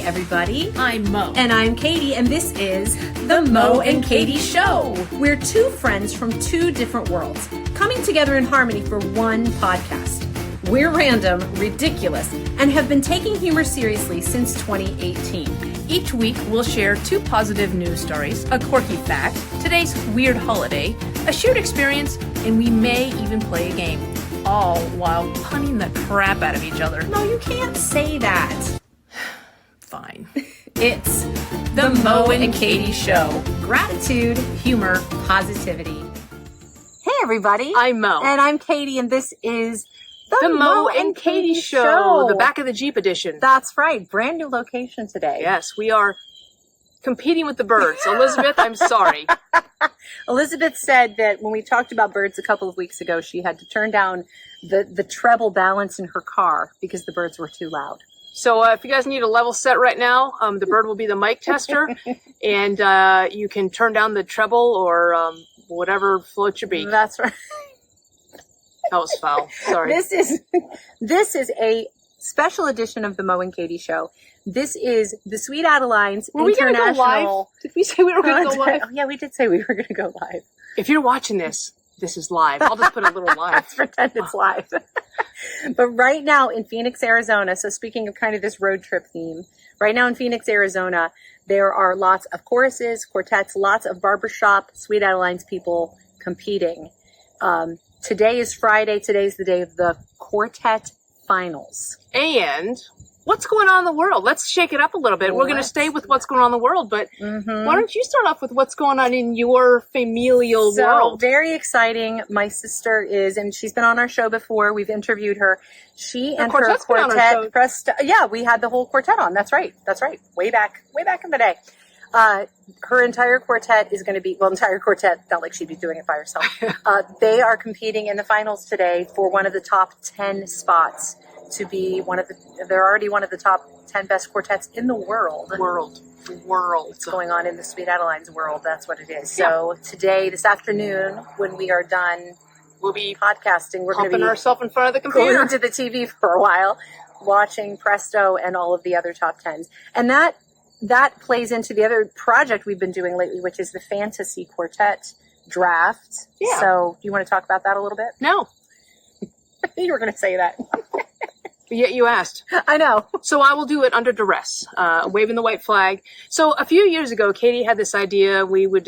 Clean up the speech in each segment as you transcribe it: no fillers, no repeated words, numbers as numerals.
everybody. I'm Mo. And I'm Katie, and this is The Mo and Katie Show. We're two friends from two different worlds, coming together in harmony for one podcast. We're random, ridiculous, and have been taking humor seriously since 2018. Each week, we'll share two positive news stories, a quirky fact, today's weird holiday, a shared experience, and we may even play a game, all while punning the crap out of each other. No, you can't say that. Fine. It's The Mo and Katie Show. Gratitude, humor, positivity. Hey, everybody. I'm Mo. And I'm Katie, and this is The Mo and Katie Show, the back of the Jeep edition. That's right. Brand new location today. Yes, we are competing with the birds. Elizabeth, I'm sorry. Elizabeth said that when we talked about birds a couple of weeks ago, she had to turn down the treble balance in her car because the birds were too loud. So if you guys need a level set right now, the bird will be the mic tester, and you can turn down the treble or whatever floats your beak. That's right. That was foul. Sorry. This is a special edition of the Mo and Katie Show. This is the Sweet Adelines Were we International. Gonna go live? Did we say we were going to go live? Oh, yeah, we did say we were going to go live. If you're watching this, this is live. I'll just put a little live. Let's pretend it's live. But right now in Phoenix, Arizona, so speaking of kind of this road trip theme, right now in Phoenix, Arizona, there are lots of choruses, quartets, lots of Barbershop, Sweet Adelines people competing. Today is Friday. Today's the day of the Quartet Finals. And what's going on in the world? Let's shake it up a little bit. We're going to stay with what's going on in the world, but why don't you start off with what's going on in your familial world? Very exciting. My sister is, and she's been on our show before. We've interviewed her. She and her quartet. Yeah, we had the whole quartet on. That's right. That's right. Way back in the day. Her entire quartet is going to be, entire quartet, not like she'd be doing it by herself. They are competing in the finals today for one of the top 10 spots to be they're already one of the top 10 best quartets in the world. World. What's going on in the Sweet Adelines world. That's what it is. Yeah. So today, this afternoon, when we are done, we'll be podcasting. We're going to be ourselves in front of the computer, glued to the TV for a while, watching Presto and all of the other top 10s. And that plays into the other project we've been doing lately, which is the Fantasy Quartet Draft. Yeah. So do you want to talk about that a little bit? No. You were going to say that. Yet you asked. I know. So I will do it under duress, waving the white flag. So a few years ago, Katie had this idea. We would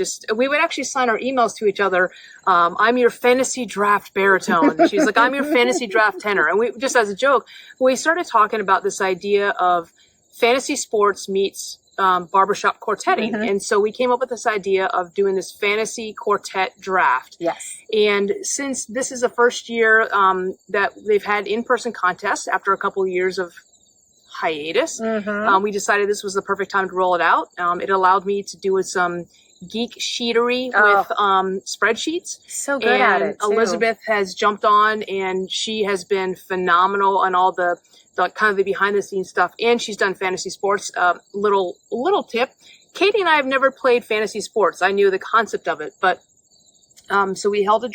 actually sign our emails to each other. I'm your fantasy draft baritone. She's like, I'm your fantasy draft tenor. And we, just as a joke, we started talking about this idea of fantasy sports meets barbershop quartetting. And so we came up with this idea of doing this fantasy quartet draft. Yes. And since this is the first year that they've had in-person contests after a couple of years of hiatus, we decided this was the perfect time to roll it out. It allowed me to do some geek sheetery with spreadsheets. So good at it, too. Elizabeth has jumped on, and she has been phenomenal on all the kind of the behind the scenes stuff, and she's done fantasy sports. Little tip: Katie and I have never played fantasy sports. I knew the concept of it, but so we held an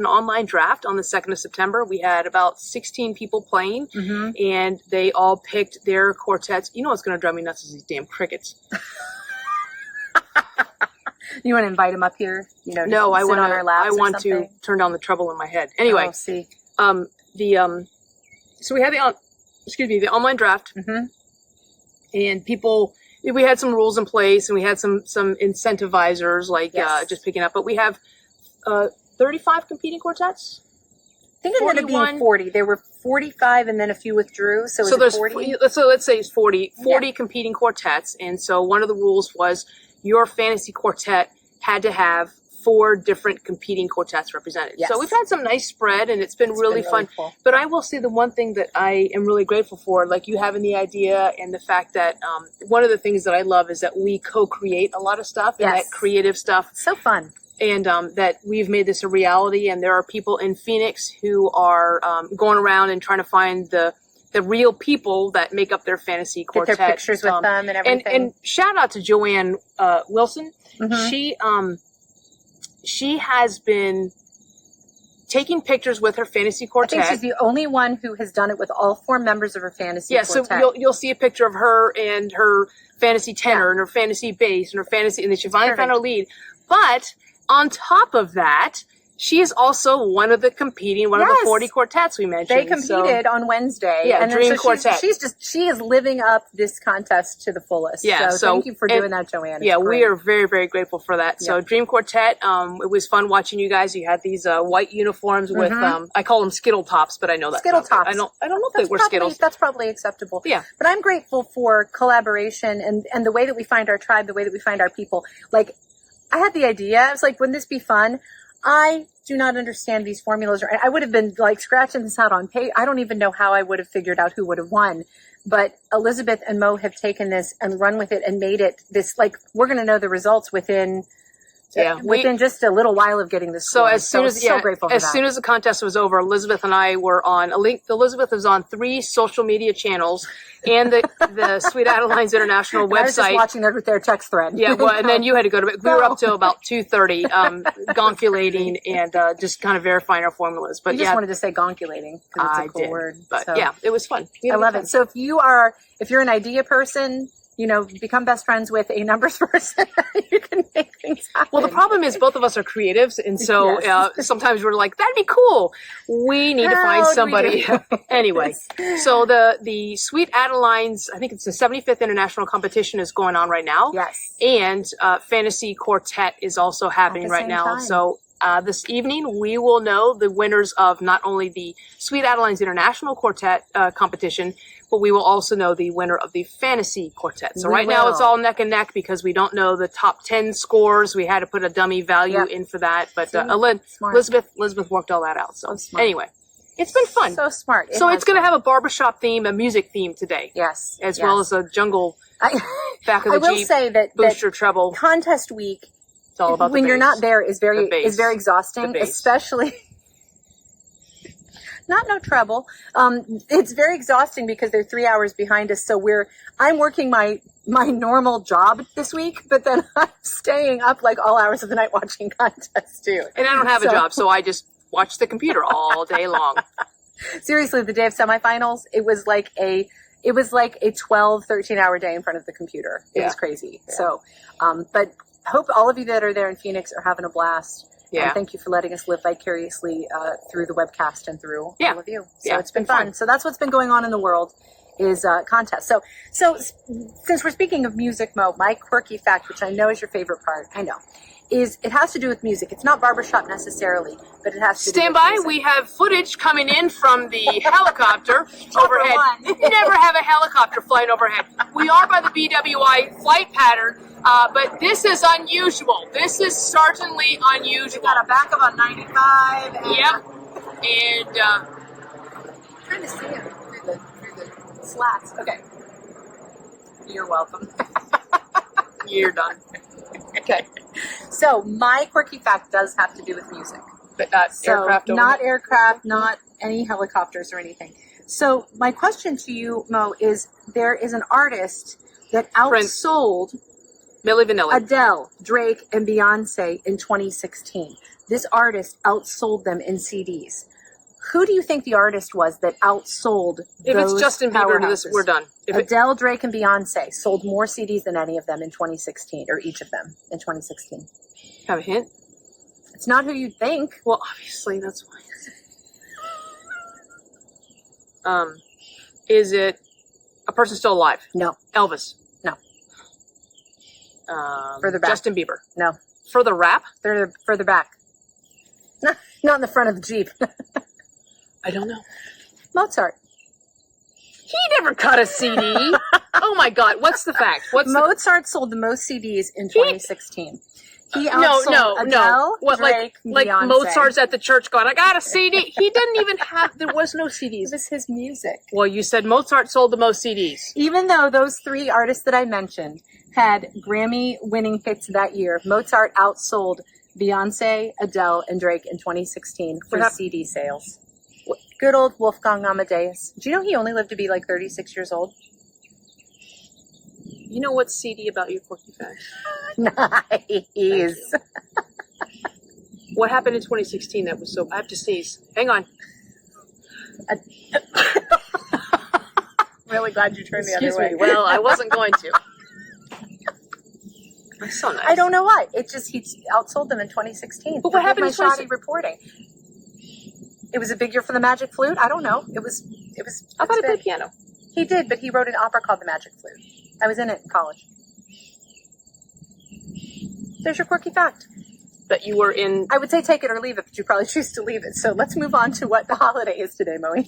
online draft on the 2nd of September. We had about 16 people playing, and they all picked their quartets. You know what's going to drive me nuts is these damn crickets. You want to invite him up here? No, I want to turn down the treble in my head. Anyway, see. So we had the online draft, and we had some rules in place, and we had some incentivizers, like just picking up. But we have 35 competing quartets. I think it ended up being 40. There were 45, and then a few withdrew. So there's 40. So let's say it's 40 competing quartets, and so one of the rules was your fantasy quartet had to have 4 different competing quartets represented. Yes. So we've had some nice spread, and it's been really fun. Cool. But I will say the one thing that I am really grateful for, like you having the idea, and the fact that one of the things that I love is that we co-create a lot of stuff, and that creative stuff. So fun. And that we've made this a reality, and there are people in Phoenix who are going around and trying to find the real people that make up their fantasy quartet. Get their pictures with them and everything. And shout out to Joanne Wilson. She has been taking pictures with her fantasy quartet. I think she's the only one who has done it with all 4 members of her fantasy quartet. So you'll see a picture of her and her fantasy tenor and her fantasy bass and her fantasy, and then she finally found her lead. But on top of that, she is also one of the one of the 40 quartets we mentioned. They competed on Wednesday. Yeah, and Dream Quartet. She is living up this contest to the fullest. Yeah, so thank you for doing that, Joanne. Yeah, we are very, very grateful for that. So Dream Quartet, it was fun watching you guys. You had these white uniforms with, I call them Skittle tops, but I know that. Skittle tops. I don't know if they were Skittles. That's probably acceptable. Yeah. But I'm grateful for collaboration and the way that we find our tribe, the way that we find our people. Like, I had the idea. I was like, wouldn't this be fun? I do not understand these formulas. I would have been like scratching this out on page. I don't even know how I would have figured out who would have won. But Elizabeth and Mo have taken this and run with it and made it this, like, we're going to know the results within just a little while of getting this. So as soon as so grateful for as that. soon as the contest was over, Elizabeth and I were on a link. Elizabeth was on 3 social media channels and the Sweet Adelines International website. I was just watching their text thread. Yeah, well, and then you had to go to bed. We were up till about 2:30, gonculating and just kind of verifying our formulas. But you just wanted to say gonculating because it's a cool word. But yeah, it was fun. I love it. So if you're an idea person, become best friends with a numbers person. You can make things happen. Well, the problem is both of us are creatives, and so sometimes we're like, that'd be cool. We need to find somebody. Anyway, so the Sweet Adelines, I think it's the 75th International Competition is going on right now. Yes. And Fantasy Quartet is also happening right now. Time. So this evening, we will know the winners of not only the Sweet Adelines International Quartet competition, but we will also know the winner of the Fantasy Quartet. So now it's all neck and neck because we don't know the top 10 scores. We had to put a dummy value in for that. But Elizabeth worked all that out. So anyway, it's been fun. So smart. It's going to have a barbershop theme, a music theme today. Yes. As well as a jungle back of the Jeep. I will say that booster treble. Contest week, it's all about when the you're not there, is very exhausting, especially... No trouble. It's very exhausting because they're 3 hours behind us. So I'm working my normal job this week, but then I'm staying up like all hours of the night watching contests too. And I don't have a job, so I just watch the computer all day long. Seriously, the day of semifinals, it was like a 12, 13-hour day in front of the computer. It was crazy. Yeah. So, but I hope all of you that are there in Phoenix are having a blast. Yeah. And thank you for letting us live vicariously through the webcast and through all of you. So it's been fun. So that's what's been going on in the world is contests. So since we're speaking of music, Mo, my quirky fact, which I know is your favorite part, is it has to do with music. It's not barbershop necessarily, but it has to do with music. We have footage coming in from the helicopter overhead. Never have a helicopter flying overhead. We are by the BWI flight pattern. But this is unusual. This is certainly unusual. We got a backup on 95. Yep. And I'm trying to see it through the slats. Okay. You're welcome. You're done. Okay. So my quirky fact does have to do with music. But not aircraft. Not aircraft, not any helicopters or anything. So my question to you, Mo, is there is an artist that outsold Milli Vanilli, Adele, Drake, and Beyonce in 2016. This artist outsold them in CDs. Who do you think the artist was that outsold If those it's Justin Bieber, we're done. Adele, Drake, and Beyonce sold more CDs than any of them in 2016, or each of them in 2016. Have a hint? It's not who you'd think. Well, obviously, that's why. Is it a person still alive? No. Elvis? No. Further back. Justin Bieber? No. Further rap? Further back. Not in the front of the Jeep. I don't know. Mozart. He never cut a CD. Oh my God! What's the fact? Mozart sold the most CDs in 2016. He outsold Adele, What, Drake, like Beyonce. Mozart's at the church going, I got a CD. He didn't even have. There was no CDs. It was his music. Well, you said Mozart sold the most CDs. Even though those 3 artists that I mentioned had Grammy-winning hits that year, Mozart outsold Beyonce, Adele, and Drake in 2016 for CD sales. Good old Wolfgang Amadeus. Do you know he only lived to be like 36 years old? You know what's CD about your quirky fact? Nice. What happened in 2016 that was so... I have to sneeze. Hang on. Really glad you turned the other Excuse way. me. Well, I wasn't going to. That's so nice. I don't know why. It just, he outsold them in 2016. But what happened in shoddy reporting? It was a big year for the Magic Flute. I don't know. It was. I thought he played piano. He did, but he wrote an opera called The Magic Flute. I was in it in college. There's your quirky fact. That you were in... I would say take it or leave it, but you probably choose to leave it. So let's move on to what the holiday is today, Moe.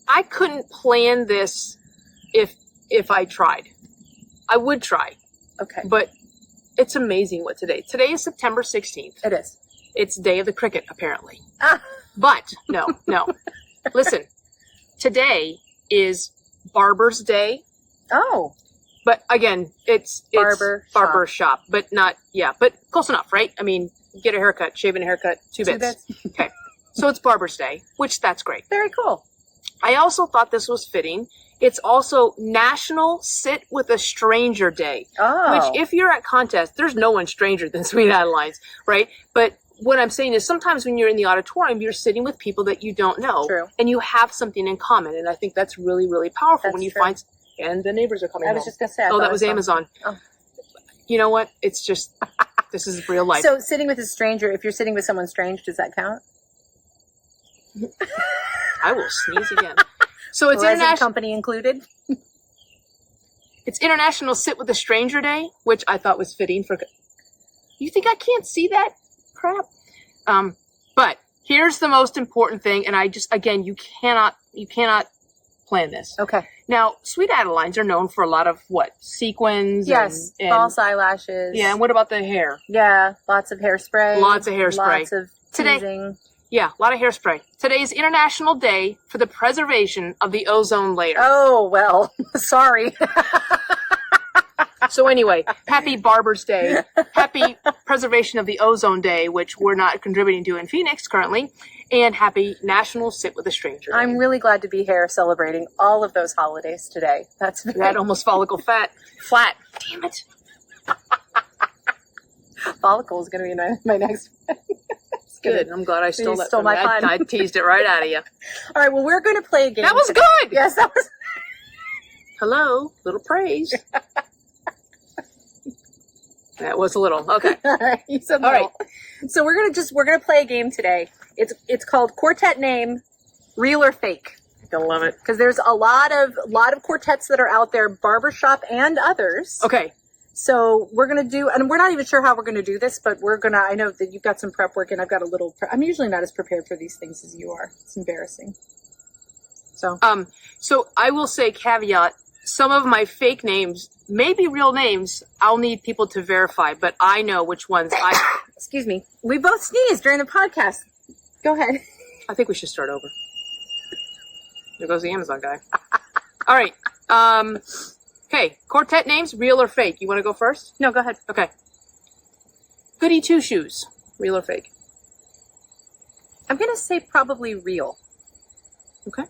I couldn't plan this if I tried. I would try. Okay. But it's amazing what today. Today is September 16th. It is. It's Day of the Cricket, apparently. Ah. But, no. Listen, today is Barber's Day. Oh. But again, it's Barbershop. But not, but close enough, right? I mean, get a haircut, shaving a haircut, two bits. Okay. So it's Barber's Day, which that's great. Very cool. I also thought this was fitting. It's also National Sit with a Stranger Day. Oh. Which, if you're at contests, there's no one stranger than Sweet Adeline's, right? But what I'm saying is sometimes when you're in the auditorium, you're sitting with people that you don't know. True. And you have something in common. And I think that's really, really powerful That's when you true. find... And the neighbors are coming I was home. just going to say. Oh, that was Amazon. Oh. You know what? It's just... This is real life. So sitting with a stranger, if you're sitting with someone strange, does that count? I will sneeze again. So it's Present international... company included? It's International Sit with a Stranger Day, which I thought was fitting for... You think I can't see that crap? But here's the most important thing, and I just, again, you cannot plan this. Okay. Now, Sweet Adelines are known for a lot of, what, sequins? Yes, and false eyelashes. Yeah, and what about the hair? Yeah, lots of hairspray. Lots of hairspray. Lots of Today- teasing. Yeah, a lot of hairspray. Today is International Day for the Preservation of the Ozone Layer. Oh, well, sorry. So anyway, happy Barber's Day. Happy Preservation of the Ozone Day, which we're not contributing to in Phoenix currently. And happy National Sit with a Stranger Day. I'm really glad to be here celebrating all of those holidays today. That's That almost follicle flat. Damn it. follicle is going to be my next one. Good. I'm glad I stole that stole from my you. fun. I teased it right out of you. All right, well, we're going to play a game. That was today. good. Yes, that was. Hello. Little praise. That was a little. Okay. All right, you said All little. So we're gonna play a game today. It's called Quartet Name, Real or Fake. I love it. Because there's a lot of quartets that are out there, Barbershop and others. Okay. So we're going to do, and we're not even sure how we're going to do this, but I know that you've got some prep work and I've got a little, I'm usually not as prepared for these things as you are. It's embarrassing. So I will say caveat, some of my fake names may be real names. I'll need people to verify, but I know which ones excuse me. We both sneezed during the podcast. Go ahead. I think we should start over. There goes the Amazon guy. All right. Okay. Quartet names, real or fake? You want to go first? No, go ahead. Okay. Goody Two Shoes, real or fake? I'm going to say probably real. Okay. Are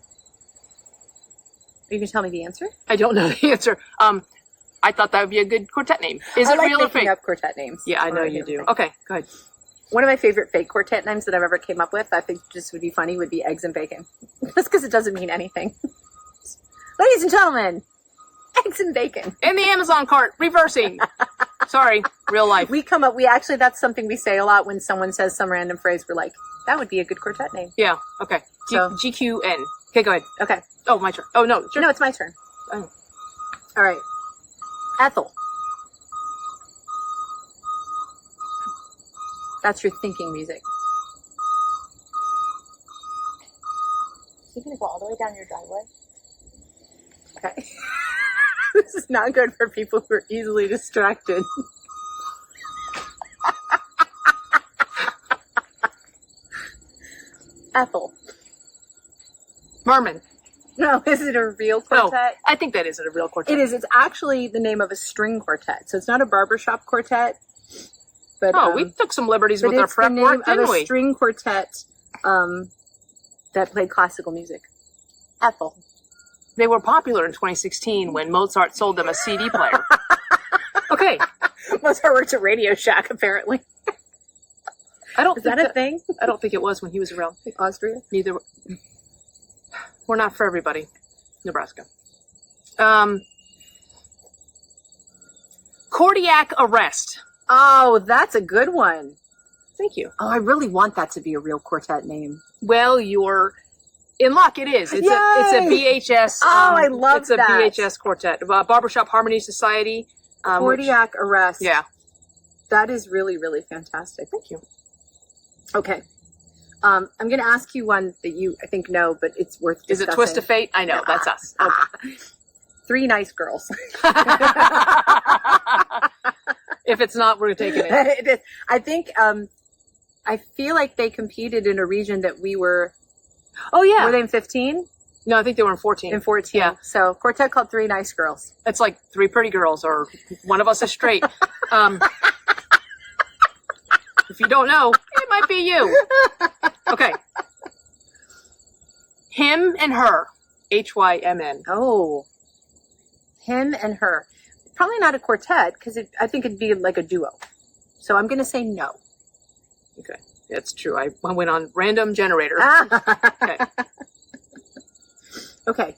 you going to tell me the answer? I don't know the answer. I thought that would be a good quartet name. Is it real or fake? I like up quartet names. Yeah, I know you do. Okay, go ahead. One of my favorite fake quartet names that I've ever came up with, I think just would be funny, would be Eggs and Bacon. Just because it doesn't mean anything. Ladies and gentlemen, Eggs and Bacon. In the Amazon cart, reversing. Sorry, real life. That's something we say a lot when someone says some random phrase. We're like, that would be a good quartet name. Yeah, okay. GQN. Okay, go ahead. Okay. Oh, my turn. Oh, no. Sure. No, it's my turn. Oh. All right. Ethel. That's your thinking music. Is he going to go all the way down your driveway? Okay. This is not good for people who are easily distracted. Ethel. Merman. No, is it a real quartet? No, I think that is a real quartet. It is. It's actually the name of a string quartet. So it's not a barbershop quartet. But, we took some liberties with our prep work, didn't we? It's the name of a string quartet that played classical music. Ethel. They were popular in 2016 when Mozart sold them a CD player. Okay. Mozart worked at Radio Shack, apparently. Is that a thing? I don't think it was when he was around. Like Austria? Neither. We're not for everybody. Nebraska. Cardiac arrest. Oh, that's a good one. Thank you. Oh, I really want that to be a real quartet name. Well, you're in luck. It is. It's a BHS. I love it's that. It's a BHS quartet. Barbershop Harmony Society. Cardiac arrest. Yeah. That is really, really fantastic. Thank you. Okay. I'm going to ask you one that you, I think, know, but it's worth discussing. Is it Twist of Fate? I know. That's us. Okay. 3 Nice Girls. If it's not, we're taking it. It is. I think, I feel like they competed in a region that we were. Oh, yeah. Were they in 15? No, I think they were in 14. In 14. Yeah. So, quartet called 3 Nice Girls. It's like 3 pretty girls, or one of us is straight. If you don't know, it might be you. Okay. Him and Her. HYMN. Oh. Him and Her. Probably not a quartet, because I think it'd be like a duo. So I'm going to say no. Okay. That's true. I went on random generator. Okay. Okay.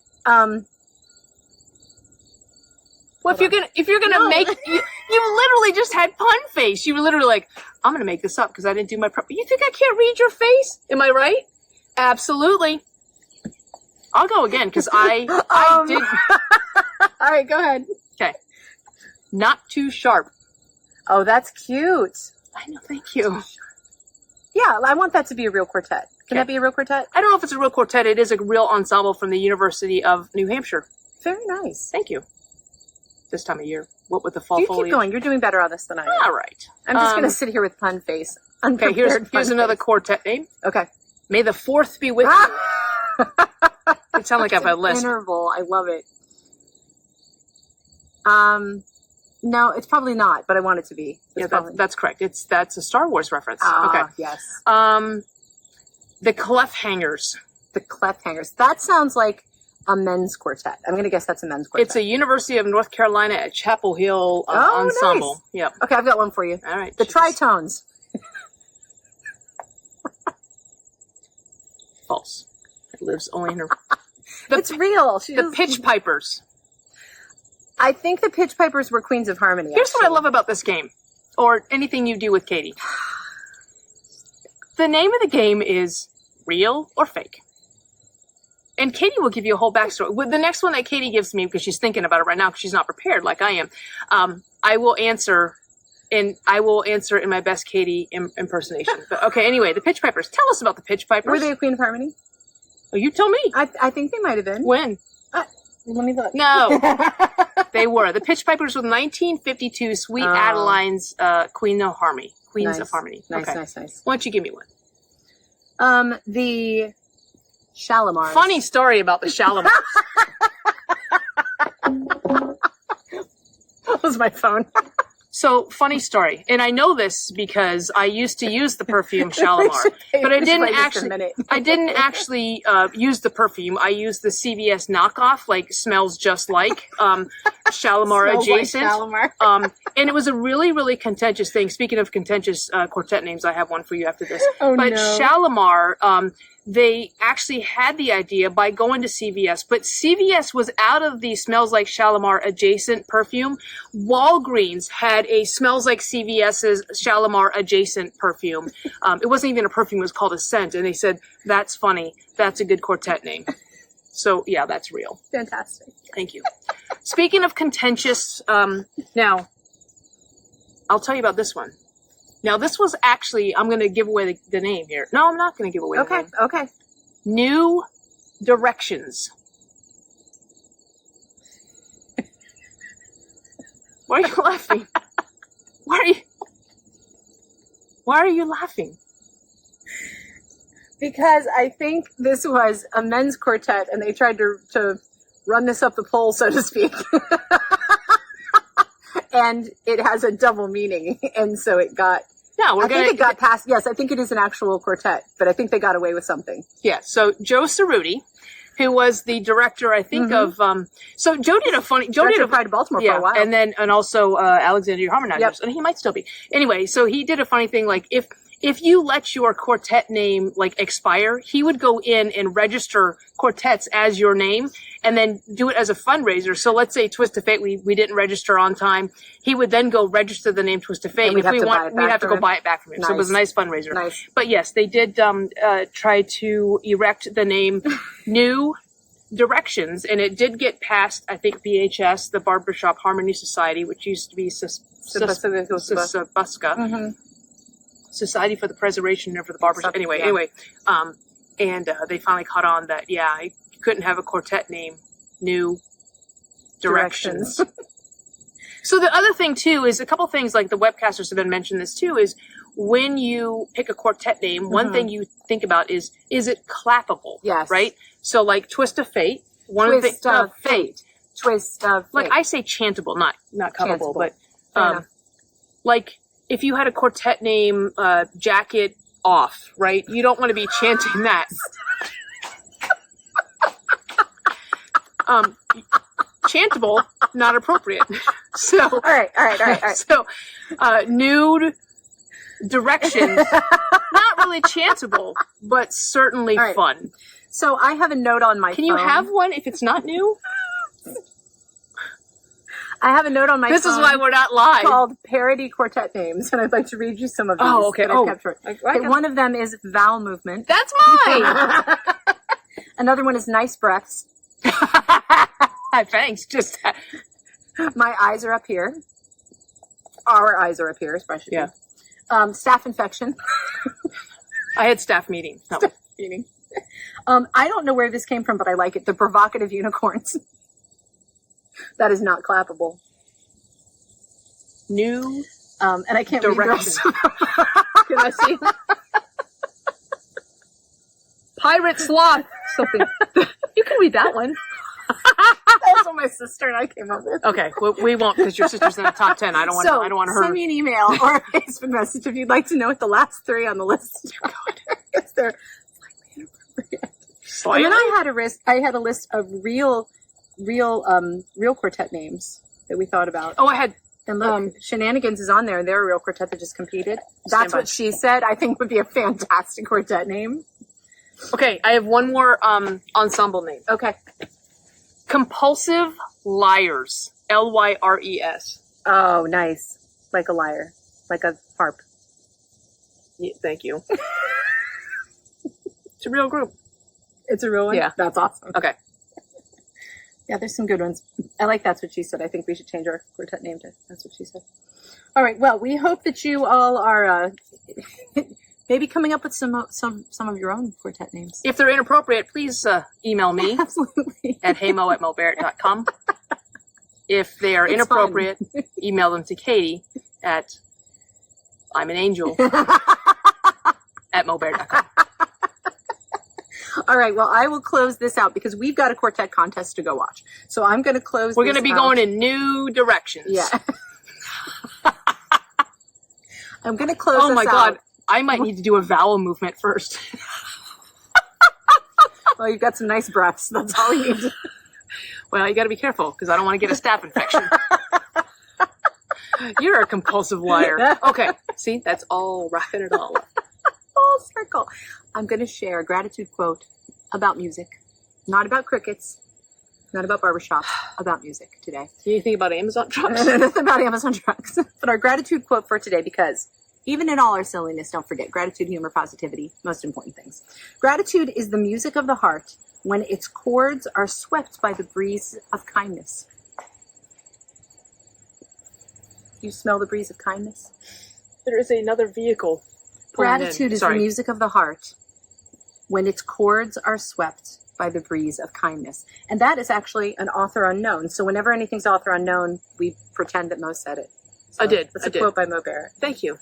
Well, if you're gonna make, you literally just had pun face. You were literally like, I'm gonna make this up because I didn't do my prep. You think I can't read your face? Am I right? Absolutely. I'll go again because I did. All right, go ahead. Okay. Not Too Sharp. Oh, that's cute. I know. Thank you. Yeah, I want that to be a real quartet. Can that be a real quartet? I don't know if it's a real quartet. It is a real ensemble from the University of New Hampshire. Very nice. Thank you. This time of year. What with the fall You foliage? keep going. You're doing better on this than I am. All right. I'm just going to sit here with pun face. Okay, here's another quartet name. Okay. May the 4th be with you. It sounds like I have a list. Interval. I love it. No, it's probably not, but I want it to be. That's correct. That's a Star Wars reference. Okay. Yes. The Clefhangers. The Clefhangers. That sounds like a men's quartet. I'm going to guess that's a men's quartet. It's a University of North Carolina at Chapel Hill ensemble. Nice. Yep. Okay, I've got one for you. All right. The Tritones. False. It lives only in her. It's real. The Pitch Pipers. I think the Pitch Pipers were Queens of Harmony. Here's what I love about this game, or anything you do with Katie. The name of the game is Real or Fake. And Katie will give you a whole backstory. With the next one that Katie gives me, because she's thinking about it right now, because she's not prepared like I am, I will answer in my best Katie impersonation. But okay, anyway, the Pitch Pipers. Tell us about the Pitch Pipers. Were they a Queen of Harmony? Oh, you tell me. I think they might have been. When? Let me look. No. They were. The Pitch Pipers with 1952 Sweet Adeline's Queen of Harmony. Queens of Harmony. Nice, okay. nice. Why don't you give me one? The Shalimars. Funny story about the Shalimars. That was my phone. So, funny story. And I know this because I used to use the perfume Shalimar. But I didn't actually use the perfume. I used the CVS knockoff, like smells just like Shalimar adjacent. Like Shalimar. And it was a really, really contentious thing. Speaking of contentious quartet names, I have one for you after this. But Shalimar, they actually had the idea by going to CVS, but CVS was out of the Smells Like Shalimar adjacent perfume. Walgreens had a Smells Like CVS's Shalimar adjacent perfume. It wasn't even a perfume, it was called a scent. And they said, that's funny. That's a good quartet name. So yeah, that's real. Fantastic. Thank you. Speaking of contentious, now I'll tell you about this one. Now, this was actually, I'm going to give away the name here. No, I'm not going to give away the name. Okay. New Directions. Why are you laughing? Why are you laughing? Because I think this was a men's quartet and they tried to run this up the pole, so to speak. And it has a double meaning. And so it got... No, I think it got past. Yes, I think it is an actual quartet, but I think they got away with something. Yeah. So Joe Cerruti, who was the director, I think of. So Joe did a funny. Joe did a Pride of Baltimore for a while, and also Alexandria Harmonizers, and he might still be. Anyway, so he did a funny thing. Like if if you let your quartet name like expire, he would go in and register quartets as your name and then do it as a fundraiser. So let's say Twist of Fate, we didn't register on time. He would then go register the name Twist of Fate. We'd have to go buy it back from him. Nice. So it was a nice fundraiser. Nice. But yes, they did try to erect the name New Directions, and it did get past, I think, BHS, the Barbershop Harmony Society, which used to be SBUSCA, Society for the Preservation of the Barbershop. Anyway, and they finally caught on that, you couldn't have a quartet name, New Directions. So the other thing, too, is a couple things, like the webcasters have been mentioned this, too, is when you pick a quartet name, one thing you think about is it clappable? Yes. Right? So, like Twist of Fate. Twist of Fate. Like, I say chantable, not cuppable, but, like, if you had a quartet name, Jacket Off, right? You don't want to be chanting that. Chantable, not appropriate. So, all right. So, Nude Directions, not really chantable, but certainly fun. So I have a note on my phone. Can you have one if it's not new? I have a note on my phone. This is why we're not live. Called Parody Quartet Names, and I'd like to read you some of these. Oh, okay. One of them is Vowel Movement. That's mine! Another one is Nice Breaths. Thanks. Just My eyes are up here. Our eyes are up here, especially. Yeah. Staph infection. I had staff meeting. No. Staff meeting. I don't know where this came from, but I like it. The Provocative Unicorns. That is not clappable. New and I can't read the rest. Can I see? Pirate Sloth. Something. You can read that one. That's what my sister and I came up with. Okay, well, we won't because your sister's in the top 10. I don't want her. Send me an email or a Facebook message if you'd like to know what the last three on the list are. Because they're slightly inappropriate. And then I had a list of real quartet names that we thought about. Oh, I had. And look, Shenanigans is on there, and they're a real quartet that just competed. That's what she said. I think would be a fantastic quartet name. Okay, I have one more ensemble name. Okay. Compulsive Liars. Lyres. Oh, nice. Like a lyre. Like a harp. Yeah, thank you. It's a real group. It's a real one? Yeah. That's awesome. Okay. Yeah, there's some good ones. I like That's What She Said. I think we should change our quartet name to That's What She Said. All right. Well, we hope that you all are maybe coming up with some of your own quartet names. If they're inappropriate, please email me. Absolutely. At heymo@mobarrett.com. If they are inappropriate, email them to Katie at I'm an angel at mobarrett.com. All right. Well, I will close this out because we've got a quartet contest to go watch. So I'm going to close. We're going to be going in new directions. Yeah. I'm going to close. Oh my God! I might need to do a vowel movement first. Well, you've got some nice breaths. That's all you need. Well, you got to be careful because I don't want to get a staph infection. You're a compulsive liar. Okay. See, that's all wrapping it all up. Full circle. I'm going to share a gratitude quote about music, not about crickets, not about barbershops, about music today. Anything about Amazon trucks? Nothing about Amazon trucks. But our gratitude quote for today, because even in all our silliness, don't forget gratitude, humor, positivity, most important things. Gratitude is the music of the heart when its chords are swept by the breeze of kindness. Do you smell the breeze of kindness? There is another vehicle. Gratitude is the music of the heart when its chords are swept by the breeze of kindness. And that is actually an author unknown. So whenever anything's author unknown, we pretend that Mo said it. So I did. That's a quote by Mo Barrett. Thank you.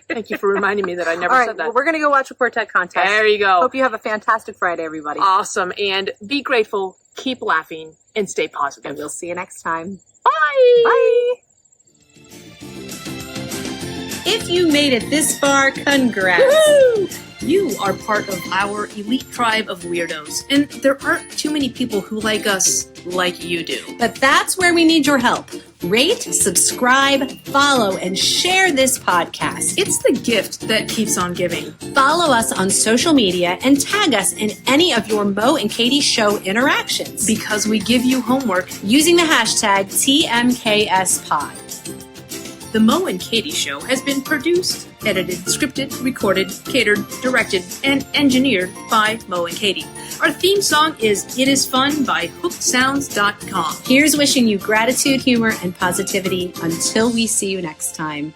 Thank you for reminding me that I never said that. Well, we're going to go watch a quartet contest. There you go. Hope you have a fantastic Friday, everybody. Awesome. And be grateful, keep laughing, and stay positive. And we'll see you next time. Bye. Bye. If you made it this far, congrats! Woo! You are part of our elite tribe of weirdos, and there aren't too many people who like us like you do. But that's where we need your help. Rate, subscribe, follow, and share this podcast. It's the gift that keeps on giving. Follow us on social media and tag us in any of your Mo and Katie Show interactions. Because we give you homework Using the hashtag TMKSPod. The Mo and Katie Show has been produced, edited, scripted, recorded, catered, directed, and engineered by Mo and Katie. Our theme song is It Is Fun by HookedSounds.com. Here's wishing you gratitude, humor, and positivity until we see you next time.